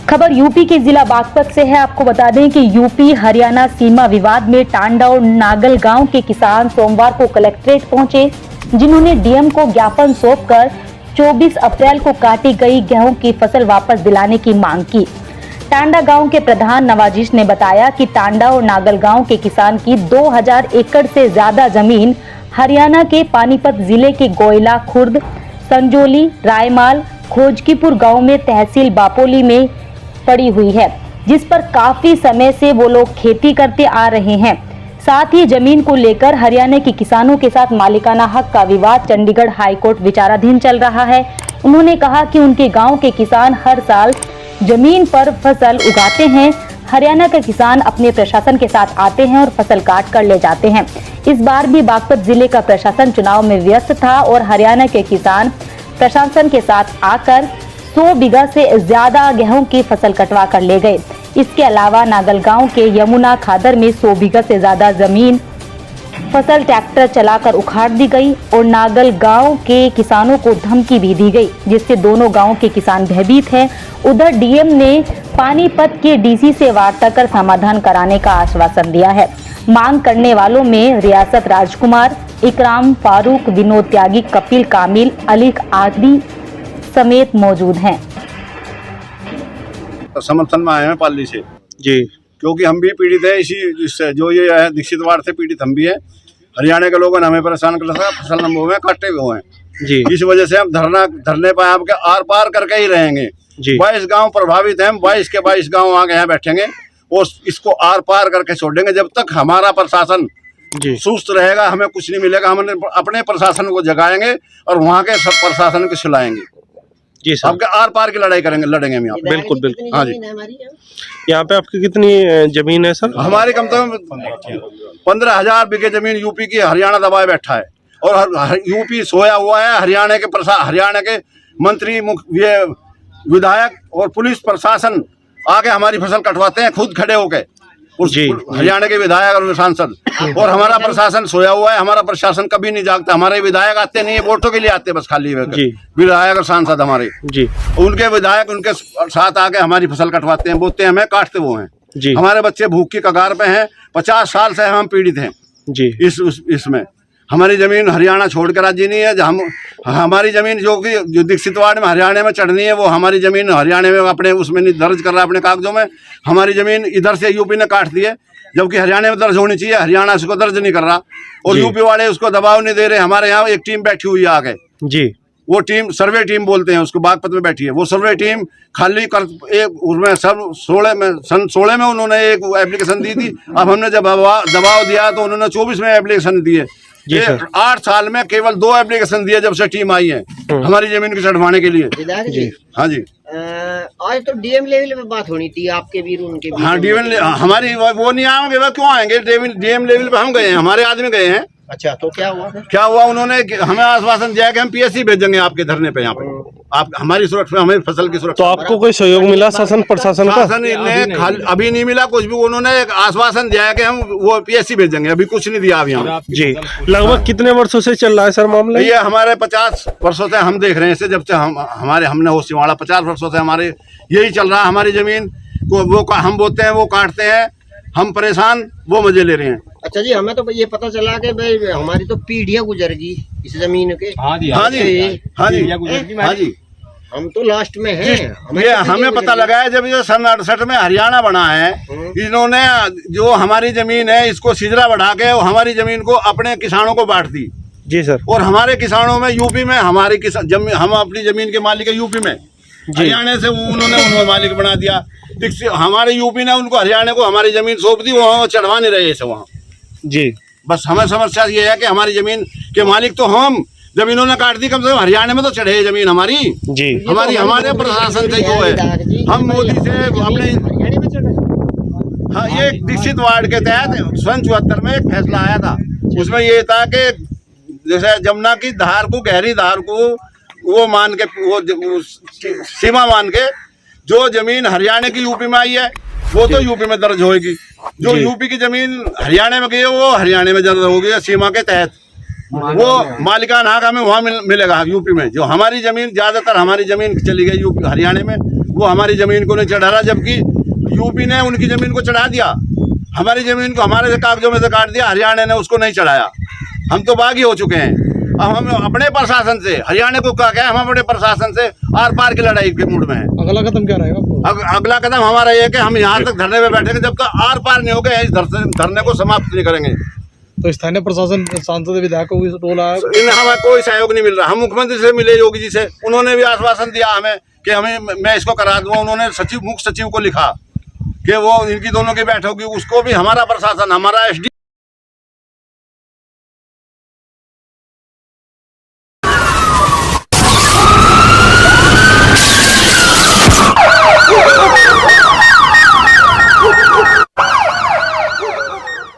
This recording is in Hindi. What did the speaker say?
खबर यूपी के जिला बागपत से है। आपको बता दें कि यूपी हरियाणा सीमा विवाद में टांडा और नागल गांव के किसान सोमवार को कलेक्ट्रेट पहुंचे, जिन्होंने डीएम को ज्ञापन सौंपकर 24 अप्रैल को काटी गई गेहूं की फसल वापस दिलाने की मांग की। टांडा गांव के प्रधान नवाजिश ने बताया कि टांडा और नागल गांव के किसान की 2000 एकड़ से ज्यादा जमीन हरियाणा के पानीपत जिले के गोयला खुर्द, संजोली, रायमाल, खोजकीपुर गांव में तहसील बापोली में पड़ी हुई है, जिस पर काफी समय से वो लोग खेती करते आ रहे हैं। साथ ही जमीन को लेकर हरियाणा के किसानों के साथ मालिकाना हक का विवाद चंडीगढ़ हाईकोर्ट विचाराधीन चल रहा है। उन्होंने कहा कि उनके गांव के किसान हर साल जमीन पर फसल उगाते हैं। हरियाणा के किसान अपने प्रशासन के साथ आते हैं और फसल काट कर ले जाते हैं। इस बार भी बागपत जिले का प्रशासन चुनाव में व्यस्त था और हरियाणा के किसान प्रशासन के साथ आकर 100 बीघा से ज्यादा गेहूं की फसल कटवा कर ले गए। इसके अलावा नागलगांव के यमुना खादर में 100 बीघा से ज्यादा जमीन फसल ट्रैक्टर चलाकर उखाड़ दी गई और नागल गांव के किसानों को धमकी भी दी गई, जिससे दोनों गांव के किसान भयभीत हैं। उधर डीएम ने पानीपत के डीसी से वार्ता कर समाधान कराने का आश्वासन दिया है। मांग करने वालों में रियासत राजकुमार, इकराम फारूक, विनोद त्यागी, कपिल कामिल, अलीक आदि समेत मौजूद हैं। समर्थन में आए हैं पाली से जी, क्योंकि हम भी पीड़ित हैं इससे जो ये है दीक्षित वार्ड से पीड़ित हम भी हैं। हरियाणा के लोगों ने हमें परेशान कर रखा, फसल नंबर में काटे हुए हैं जी। इस वजह से हम धरने पर आपके आर पार करके ही रहेंगे। 22 गांव प्रभावित हैं, 22 के 22 गांव आगे यहाँ बैठेंगे और इसको आर पार करके छोड़ेंगे जब तक हमारा प्रशासन सुस्त रहेगा। हमें कुछ नहीं मिलेगा। हम अपने प्रशासन को जगाएंगे और वहाँ के सब प्रशासन को सुलाएंगे जी सर। आपके आर पार की लड़ाई करेंगे, लड़ेंगे हम यहाँ पे। बिल्कुल बिल्कुल। हाँ जी। यहाँ पे आपकी कितनी जमीन है सर? हमारी कम से कम 15,000 बीघे जमीन यूपी की हरियाणा दबाए बैठा है और यूपी सोया हुआ है। हरियाणा के मंत्री, ये विधायक और पुलिस प्रशासन आके हमारी फसल कटवाते हैं खुद खड़े होके, हरियाणा के विधायक और सांसद। और हमारा प्रशासन सोया हुआ है। हमारा प्रशासन कभी नहीं जागता। हमारे विधायक आते नहीं है, वोटों के लिए आते बस खाली विधायक और सांसद हमारे जी। उनके विधायक उनके साथ आके हमारी फसल कटवाते हैं, बोते हैं, हमें काटते वो हैं जी। हमारे बच्चे भूख की कगार पे हैं। 50 साल से हम पीड़ित हैं जी। इसमें हमारी जमीन हरियाणा छोड़कर राजी नहीं है। हमारी जमीन जो दीक्षित वार्ड में हरियाणा में चढ़नी है, वो हमारी जमीन हरियाणा में अपने उसमें नहीं दर्ज कर रहा अपने कागजों में। हमारी जमीन इधर से यूपी ने काट दी है, जबकि हरियाणा में दर्ज होनी चाहिए। हरियाणा उसको दर्ज नहीं कर रहा और यूपी वाले उसको दबाव नहीं दे रहे। हमारे यहाँ एक टीम बैठी हुई है आगे जी। वो टीम सर्वे टीम बोलते हैं उसको, बागपत में बैठी है। वो सर्वे टीम खाली कर उसमें सब 16 में उन्होंने एक एप्लीकेशन दी थी। अब हमने जब दबाव दिया तो उन्होंने 24 में एप्लीकेशन दिए। 8 साल में केवल 2 एप्लीकेशन दिए जब से टीम आई है हमारी जमीन को चढ़वाने के लिए जी। हाँ जी। आज तो डीएम लेवल पे बात होनी थी आपके भी उनके भी। हाँ डीएम हमारी वो नहीं आएंगे, वह क्यों आएंगे? डीएम लेवल पे हम गए हैं, हमारे आदमी गए हैं। अच्छा, तो क्या हुआ? क्या हुआ? उन्होंने हमें आश्वासन दिया कि हम पीएससी भेजेंगे आपके धरने पे, यहाँ पे आप हमारी सुरक्षा, हमें फसल की सुरक्षा। तो आपको कोई सहयोग मिला शासन प्रशासन का? अभी नहीं मिला कुछ भी। उन्होंने एक आश्वासन दिया है कि हम वो पीएससी भेजेंगे, अभी कुछ नहीं दिया अभी हम जी। लगभग कितने वर्षों से चल रहा है सर मामला? ये हमारे 50 वर्षों से हम देख रहे हैं, जब से हमने होश संभाला 50 वर्षों से हमारे यही चल रहा है। हमारी जमीन को वो हम बोते हैं, वो काटते हैं, हम परेशान, वो मजे ले रहे हैं। अच्छा जी, हमें तो ये पता चला कि भाई हमारी तो पीढ़ियां गुजर गई इस जमीन के। हाँ जी, हाँ जी, हाँ जी, हाँ जी। हम तो लास्ट में हैं। ये हमें पता लगा है जब ये सन 68 में हरियाणा बना है, इन्होंने जो हमारी जमीन है इसको सिजरा बढ़ा के हमारी जमीन को अपने किसानों को बांट दी जी सर। और हमारे किसानों में यूपी में हमारे हम अपनी जमीन के मालिक है यूपी में, हरियाणा से उन्होंने मालिक बना दिया। हमारे यूपी ने उनको हरियाणा को हमारी जमीन सौंप दी, वो चढ़वा नहीं रहे वहाँ जी। बस हमें समस्या ये है कि हमारी जमीन के मालिक तो हम, जब इन्होंने काट दी कम से कम हरियाणा में तो चढ़े जमीन हमारी जी। हमारे प्रशासन से जो है हम मोदी से अपने हाँ, ये दीक्षित वार्ड के तहत सन 74 में एक फैसला आया था। उसमें ये था कि जैसे जमुना की धार को, गहरी धार को वो मान के, वो सीमा मान के जो जमीन हरियाणा की यूपी में आई है वो तो यूपी में दर्ज होगी। जो यूपी की जमीन हरियाणा में गई है वो हरियाणा में दर्ज होगी सीमा के तहत। वो मालिकाना हक हमें वहाँ मिलेगा यूपी में। जो हमारी जमीन, ज्यादातर हमारी जमीन चली गई यूपी हरियाणा में, वो हमारी जमीन को नहीं चढ़ा रहा, जबकि यूपी ने उनकी जमीन को चढ़ा दिया। हमारी जमीन को हमारे कागजों में से काट दिया, हरियाणा ने उसको नहीं चढ़ाया। हम तो बागी हो चुके हैं। अब हम अपने प्रशासन से, हरियाणा को क्या हम अपने प्रशासन से आर पार की लड़ाई के मूड में है। अगला कदम क्या रहेगा? अगला कदम हमारा ये है कि हम यहाँ तक धरने में बैठेंगे जब तक आर पार नहीं हो गए, इस धरने को समाप्त नहीं करेंगे। तो स्थानीय प्रशासन, सांसद, विधायकों को टोला है, इन हमें कोई सहयोग नहीं मिल रहा। हम मुख्यमंत्री से मिले, योगी जी से, उन्होंने भी आश्वासन दिया हमें कि मैं इसको करा दूंगा। उन्होंने मुख्य सचिव को लिखा कि वो इनकी दोनों की बैठक होगी, उसको भी हमारा प्रशासन, हमारा SD